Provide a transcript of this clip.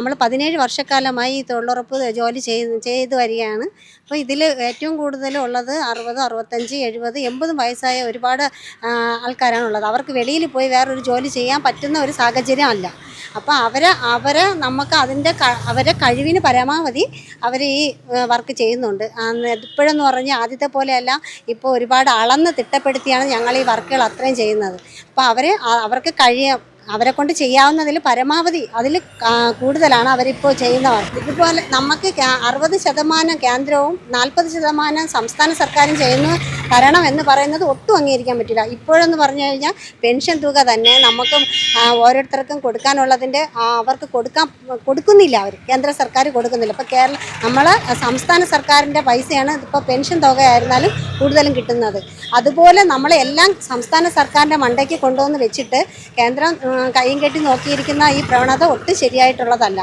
നമ്മൾ 17 വർഷക്കാലമായി ഈ തൊഴിലുറപ്പ് ജോലി ചെയ്ത് വരികയാണ്. അപ്പോൾ ഇതിൽ ഏറ്റവും കൂടുതൽ ഉള്ളത് 60, 65, 70, 80 വയസ്സായ ഒരുപാട് ആൾക്കാരാണുള്ളത്. അവർക്ക് വെളിയിൽ പോയി വേറൊരു ജോലി ചെയ്യാൻ പറ്റുന്ന ഒരു സാഹചര്യം അല്ല. അപ്പോൾ അവരെ നമുക്ക് അവരെ കഴിവിന് പരമാവധി അവർ ഈ വർക്ക് ചെയ്യുന്നുണ്ട്. ഇപ്പോഴെന്ന് പറഞ്ഞാൽ ആദ്യത്തെ പോലെയല്ല, ഇപ്പോൾ ഒരുപാട് അളന്ന് തിട്ടപ്പെടുത്തിയാണ് ഞങ്ങൾ ഈ വർക്കുകൾ അത്രയും ചെയ്യുന്നത്. അപ്പോൾ അവർക്ക് അവരെ കൊണ്ട് ചെയ്യാവുന്നതിൽ പരമാവധി അതിൽ കൂടുതലാണ് അവരിപ്പോൾ ചെയ്യുന്ന വർക്ക്. ഇതുപോലെ നമുക്ക് 60% കേന്ദ്രവും 40% സംസ്ഥാന സർക്കാരും തരണം എന്ന് പറയുന്നത് ഒട്ടും അംഗീകരിക്കാൻ പറ്റില്ല. ഇപ്പോഴെന്ന് പറഞ്ഞു കഴിഞ്ഞാൽ പെൻഷൻ തുക തന്നെ നമുക്ക് ഓരോരുത്തർക്കും കൊടുക്കാനുള്ളതിൻ്റെ അവർക്ക് കൊടുക്കുന്നില്ല. കേന്ദ്ര സർക്കാർ കൊടുക്കുന്നില്ല. ഇപ്പോൾ നമ്മളെ സംസ്ഥാന സർക്കാരിൻ്റെ പൈസയാണ് ഇപ്പോൾ പെൻഷൻ തുകയായിരുന്നാലും കൂടുതലും കിട്ടുന്നത്. അതുപോലെ നമ്മളെല്ലാം സംസ്ഥാന സർക്കാരിൻ്റെ മണ്ടയ്ക്ക് കൊണ്ടുവന്ന് വെച്ചിട്ട് കേന്ദ്രം കൈയും കെട്ടി നോക്കിയിരിക്കുന്ന ഈ പ്രവണത ഒട്ടും ശരിയായിട്ടുള്ളതല്ല.